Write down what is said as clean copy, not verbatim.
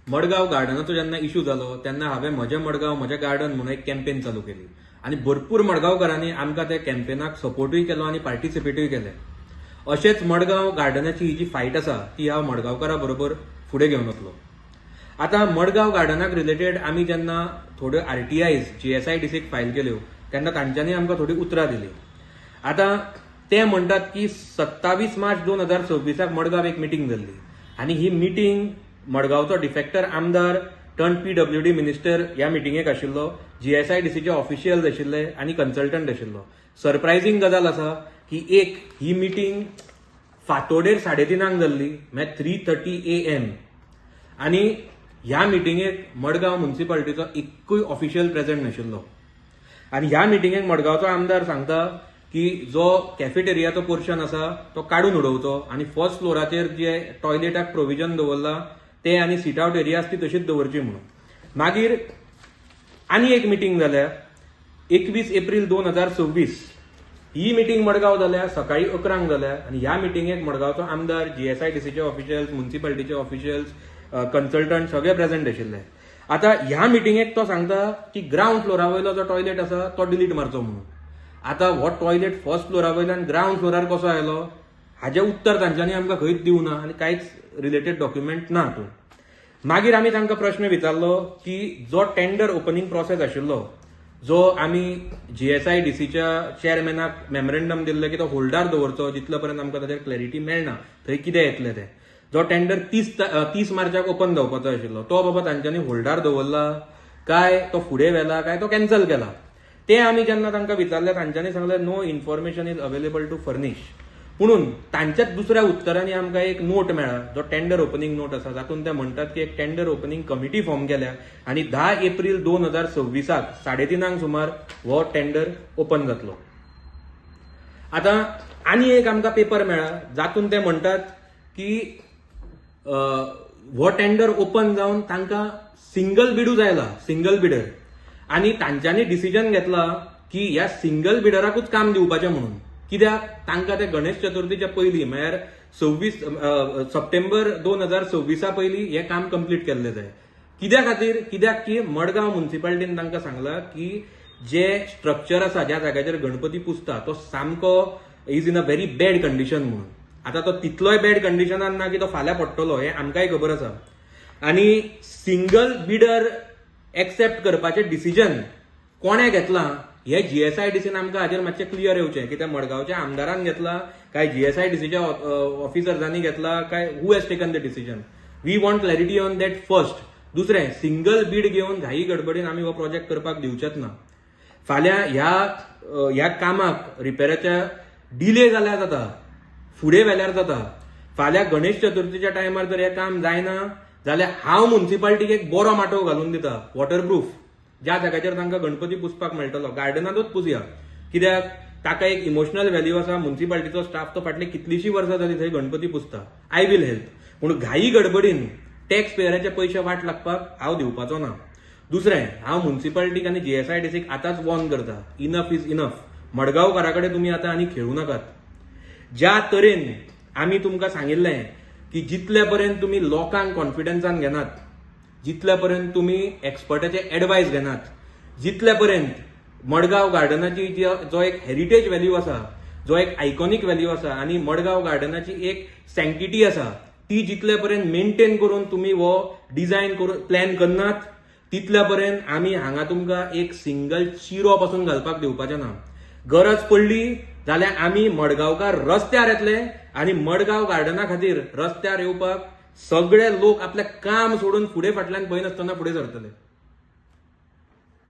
मडगाव गार्डनाचो जेन्ना इश्यू जालो तेन्ना हांवें म्हजें मडगाव म्हजें गार्डन म्हणून एक कॅम्पेन चालू केली आनी भरपूर मडगांवकारांनी आमकां त्या कॅम्पेनाक सपोर्टूय केलो आनी पार्टिसिपेटूय केलें. अशेंच मडगाव गार्डनाची ही जी फायट आसा ती हांव मडगांवकारां बरोबर फुडें घेवन वतलो. आतां मडगाव गार्डनाक रिलेटेड आमी जेन्ना थोड्यो RTIs GSIDCक फायल केल्यो तेन्ना तांच्यांनी आमकां थोडी उतरां दिली. आतां ते म्हणटात की 27 मार्च 2026 मडगाव एक मिटींग जाल्ली आनी ही मिटींग मडगावचो डिफेक्टर आमदार टर्न PWD मिनिस्टर ह्या मिटींगेक आशिल्लो, GSIDCचे ऑफिशियल्स आशिल्ले आनी कन्सल्टंट आशिल्लो. सरप्रायझींग गजाल आसा की ही मिटींग फांतोडेर 3:30 जाल्ली, म्हळ्यार 3:30 AM आनी ह्या मिटींगेक मडगाव म्युनिसिपालिटीचो एकूय ऑफिशियल प्रेझेंट नाशिल्लो. आनी ह्या मिटींगेक मडगावचो आमदार सांगता की जो कॅफेटेरियाचो पोर्शन आसा तो काडून उडोवचो आनी फर्स्ट फ्लोराचेर जे टॉयलेटाक प्रोविजन दवरला ते आनी सीट आउट एरियाज ती तशीच दवरची म्हणून. मागीर आनी एक मिटींग जाल्या 21 एप्रील 2026 ही मिटींग मडगाव जाल्या सकाळी 11 जाल्या आनी ह्या मिटींगेक मडगावचो आमदार GSIDCचे ऑफिशियल्स, म्युनिसिपालिटीचे ऑफिशियल्स, कन्सल्टंट सगळे प्रेझेंट आशिल्ले. आतां ह्या मिटींगेक तो सांगता की ग्राउंड फ्लोरा वयलो जो टॉयलेट आसा तो डिलीट मारचो म्हणून. आतां हो टॉयलेट फर्स्ट फ्लोरा वयल्यान ग्राउंड फ्लोरार कसो आयलो हाजें उत्तर तांच्यांनी आमकां खंयच दिवना आनी कांयच रिलेटेड डॉक्युमेंट ना हातूंत. मागीर आमी तांकां प्रश्न विचारलो की जो टेंडर ओपनिंग प्रोसेस आशिल्लो, जो आमी GSIDCच्या चेअरमॅनाक मेमोरेंडम दिल्ले की तो होल्डार दवरचो जितले पर्यंत आमकां ताचेर क्लॅरिटी मेळना थंय कितें येतलें तें. जो टेंडर 30 मार्चाक ओपन जावपाचो आशिल्लो तो बाबा तांच्यांनी होल्डार दवरला काय तो फुडें व्हेला काय तो कॅन्सल केला. ते आमी जेन्ना तांकां विचारलें तांच्यांनी सांगलें no information is available to furnish. पुणून तांच्याच दुसऱ्या उत्तरांनी आमकां एक नोट मेळ्ळा जो टेंडर ओपनिंग नोट आसा जातून ते म्हणटात की एक टेंडर ओपनिंग कमिटी फॉर्म केल्या आनी 10 एप्रील 2026 3:30 सुमार हो टेंडर ओपन जातलो. आतां आनी एक आमकां पेपर मेळ्ळा जातून ते म्हणटात की हो टेंडर ओपन जावन तांकां सिंगल बिडूच आयला, सिंगल बिडर, आनी तांच्यांनी डिसिजन घेतला की ह्या सिंगल बिडराकूच काम दिवपाचें म्हणून. कित्याक तांकां ते गणेश चतुर्थीच्या पयलीं म्हळ्यार 26 सप्टेंबर 2026 पयलीं हें काम कंप्लीट केल्लें जाय. कित्या खातीर? कित्याक की मडगांव म्युनिसिपालिटीन तांकां सांगलां की जे स्ट्रक्चर आसा ज्या जाग्याचेर गणपती पुजता तो सामको is in a very bad condition म्हणून. आतां तो तितलोय बॅड कंडिशनान ना की तो फाल्यां पडटलो हें आमकांय खबर आसा. आनी सिंगल बिडर एक्सेप्ट करपाचें डिसिजन कोणें घेतलां हे GSIDCन आमकां हाजेर मातशें क्लियर येवचें की तें मडगांवच्या आमदारान घेतला काय GSIDCच्या ऑफिसर्सांनी घेतला काय who has taken the decision. We want clarity on that first. दुसरें, सिंगल बीड घेवन घाई गडबडीन आमी हो प्रोजेक्ट करपाक दिवचेच ना. फाल्यां ह्या कामाक रिपेराच्या डिले जाल्यार जाता, फुडें व्हेल्यार जाता. फाल्यां गणेश चतुर्थीच्या टायमार जर हें काम जायना जाल्यार हांव म्युनिसिपालिटीक एक बरो माटोव घालून दिता वॉटरप्रूफ, ज्या जाग्याचेर तांकां गणपती पुजपाक मेळटलो. गार्डनांतूच पुजया, कित्याक ताका एक इमोशनल व्हॅल्यू आसा. म्युनिसिपालिटीचो स्टाफ तो फाटली कितलीशीं वर्सां जाली थंय गणपती पुजता. I will help. पूण घाई गडबडीन टॅक्स पेयराचे पयशे वाट लागपाक हांव दिवपाचो ना. दुसरें, हांव म्युनिसिपालिटीक आनी GSIDCक आतांच वॉर्न करता, इनफ इज इनफ. मडगांवकारा कडेन तुमी आतां आनी खेळूं नाकात. ज्या तरेन आमी तुमकां सांगिल्लें की जितले पर्यंत तुमी लोकांक कॉन्फिडन्सान घेनात, जितले पर्यंत तुमी एक्सपर्टाचे एडवायस घेनात, जितले पर्यंत मडगांव गार्डनाची जो एक हेरिटेज व्हॅल्यू आसा, जो एक आयकॉनिक व्हॅल्यू आसा आनी मडगांव गार्डनाची एक सँक्टिटी आसा ती जितले पर्यंत मेंटेन करून तुमी हो डिझायन करून प्लॅन करनात तितले पर्यंत आमी हांगा तुमकां एक सिंगल चिरो पासून घालपाक दिवपाचे ना. गरज पडली जाल्यार आमी मडगांवकार रस्त्यार येतले आनी मडगांव गार्डना खातीर रस्त्यार येवपाक सगळे लोक आपलें काम सोडून फुडें फाटल्यान पळयनासतना फुडें सरतले.